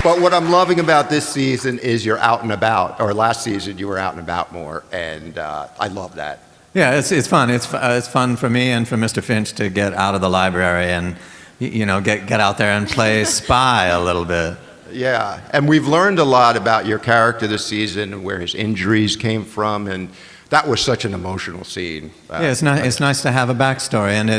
But what I'm loving about this season is you're out and about, or last season you were out and about more, and I love that. Yeah, it's fun. It's fun for me and for Mr. Finch to get out of the library and, get out there and play spy a little bit. Yeah, and we've learned a lot about your character this season and where his injuries came from, and that was such an emotional scene. Yeah, it's nice to have a backstory, and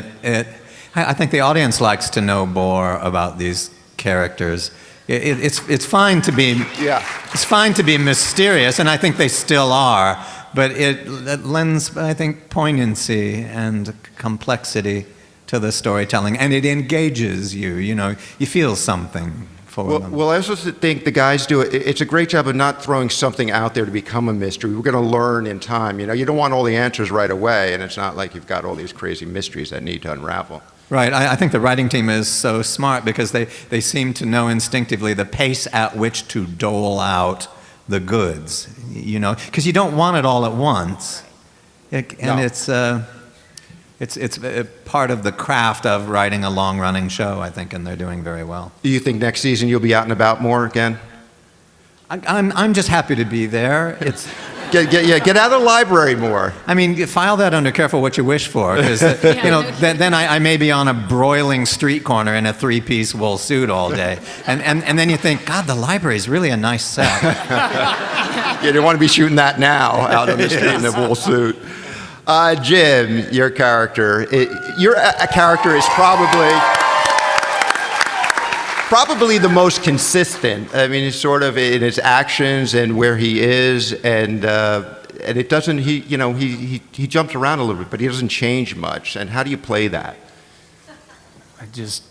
I think the audience likes to know more about these characters. It's fine to be it's fine to be mysterious, and I think they still are, but it lends, I think, poignancy and complexity to the storytelling, and it engages you. You feel something for them. Well, I also think the guys do it. It's a great job of not throwing something out there to become a mystery. We're going to learn in time. You don't want all the answers right away, and it's not like you've got all these crazy mysteries that need to unravel. Right. I think the writing team is so smart because they seem to know instinctively the pace at which to dole out the goods, because you don't want it all at once. It's part of the craft of writing a long-running show, I think, and they're doing very well. Do you think next season you'll be out and about more again? I'm just happy to be there. Get out of the library more. I mean, file that under careful what you wish for, because then I may be on a broiling street corner in a three-piece wool suit all day, and then you think, God, the library is really a nice set. You don't want to be shooting that now out on the street in a wool suit. Jim, your character, your character is probably the most consistent. I mean, it's sort of in his actions and where he is, and it doesn't. He jumps around a little bit, but he doesn't change much. And how do you play that? I just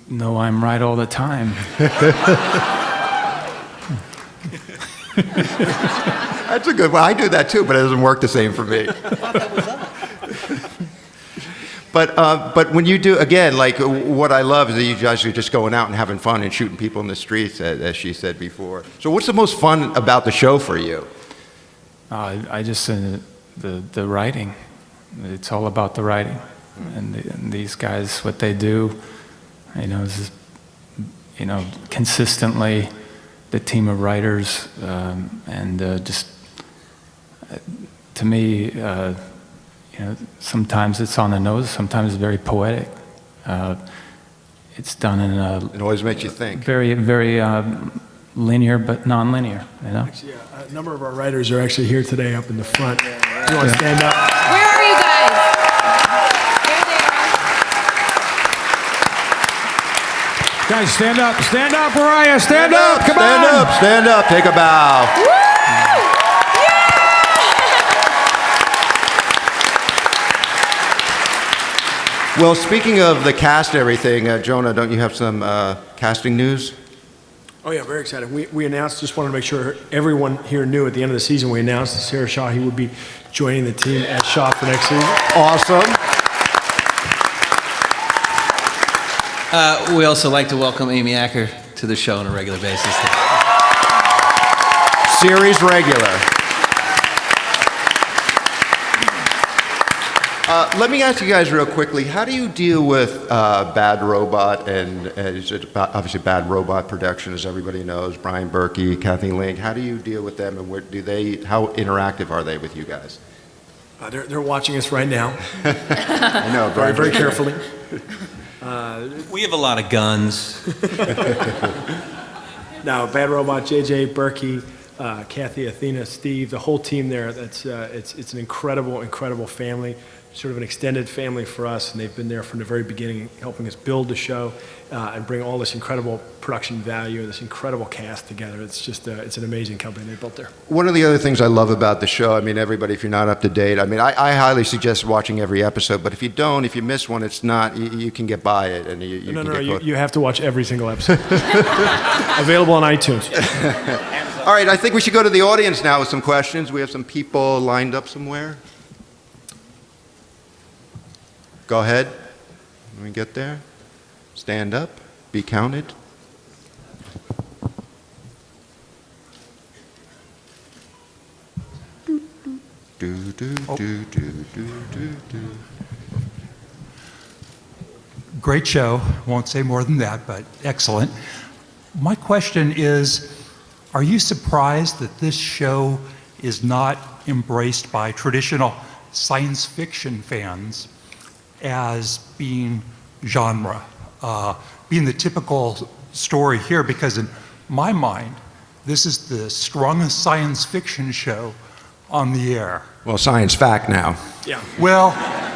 know I'm right all the time. That's a good one. I do that too, but it doesn't work the same for me. But when you do, again, like what I love is that you guys are just going out and having fun and shooting people in the streets, as she said before. So what's the most fun about the show for you? I just the writing. It's all about the writing, and these guys, what they do, is consistently the team of writers, and just to me. Sometimes it's on the nose, sometimes it's very poetic. It's done in a... It always makes you think. Very, very linear, but non-linear, Actually, a number of our writers are actually here today up in the front. Do you want to stand up? Where are you guys? There they are. Guys, stand up. Stand up, Mariah. Stand up. Come stand on. Stand up. Take a bow. Woo! Well, speaking of the cast and everything, Jonah, don't you have some casting news? Oh, yeah, very excited. We announced, just wanted to make sure everyone here knew at the end of the season, we announced that Sarah Shaw, he would be joining the team as Shaw for next season. Awesome. We also like to welcome Amy Acker to the show on a regular basis. Series regular. Let me ask you guys real quickly, how do you deal with Bad Robot, and it's obviously Bad Robot production, as everybody knows, Brian Berkey, Kathy Link, how do you deal with them, and how interactive are they with you guys? They're watching us right now. I know, very, very carefully. We have a lot of guns. Now, Bad Robot, JJ, Berkey, Kathy, Athena, Steve, the whole team there, it's an incredible, incredible family. Sort of an extended family for us, and they've been there from the very beginning, helping us build the show and bring all this incredible production value and this incredible cast together. It's just it's an amazing company they built there. One of the other things I love about the show, I mean, everybody, if you're not up to date, I mean, I highly suggest watching every episode, but if you miss one, it's not, you can get by it. And you have to watch every single episode. Available on iTunes. All right, I think we should go to the audience now with some questions. We have some people lined up somewhere. Go ahead. When we get there, stand up, be counted. Great show. Won't say more than that, but excellent. My question is, are you surprised that this show is not embraced by traditional science fiction fans as being genre, being the typical story here? Because in my mind, this is the strongest science fiction show on the air. Well, science fact now. Yeah. Well,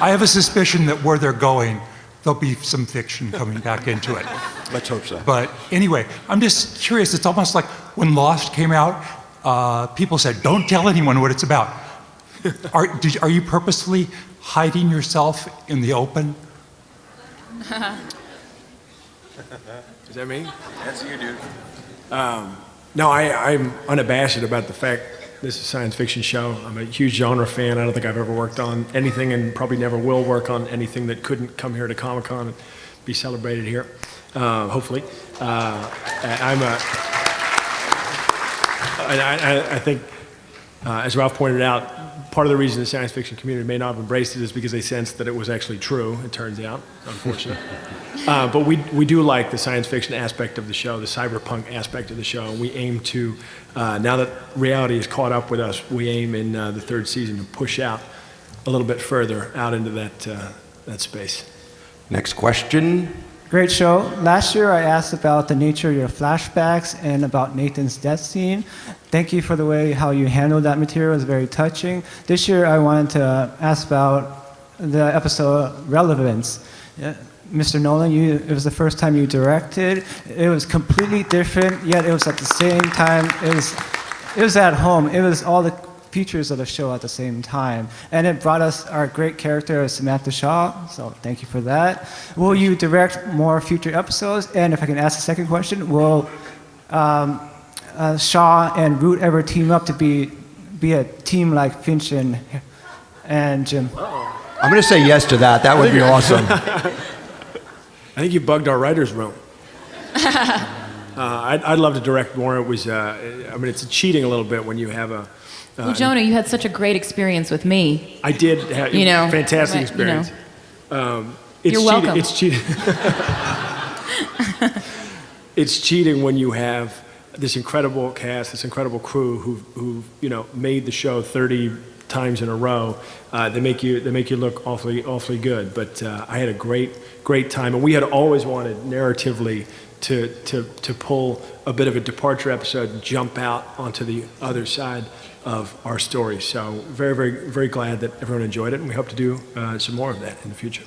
I have a suspicion that where they're going, there'll be some fiction coming back into it. Let's hope so. But anyway, I'm just curious. It's almost like when Lost came out, people said, don't tell anyone what it's about. Are you purposely hiding yourself in the open? Is that me? That's you, dude. No, I'm unabashed about the fact this is a science fiction show. I'm a huge genre fan. I don't think I've ever worked on anything and probably never will work on anything that couldn't come here to Comic-Con and be celebrated here, hopefully. I think, as Ralph pointed out, part of the reason the science fiction community may not have embraced it is because they sensed that it was actually true, it turns out, unfortunately. But we do like the science fiction aspect of the show, the cyberpunk aspect of the show, and we aim to, now that reality has caught up with us, we aim in the third season to push out a little bit further out into that space. Next question. Great show. Last year I asked about the nature of your flashbacks and about Nathan's death scene. Thank you for the way how you handled that material. It was very touching. This year I wanted to ask about the episode Relevance. Mr. Nolan, it was the first time you directed. It was completely different, yet it was at the same time, it was at home. It was all the features of the show at the same time. And it brought us our great character, Samantha Shaw, so thank you for that. Will you direct more future episodes? And if I can ask a second question, will Shaw and Root ever team up to be a team like Finch and Jim? I'm going to say yes to that. That would be awesome. I think you bugged our writer's room. I'd love to direct more. It was, it's cheating a little bit when you have a... Well, Jonah, you had such a great experience with me. I did have fantastic experience. You're welcome. It's cheating. It's cheating when you have this incredible cast, this incredible crew who made the show 30 times in a row. They make you look awfully good. But I had a great time, and we had always wanted narratively to pull a bit of a departure episode and jump out onto the other side of our story. So very glad that everyone enjoyed it, and we hope to do some more of that in the future.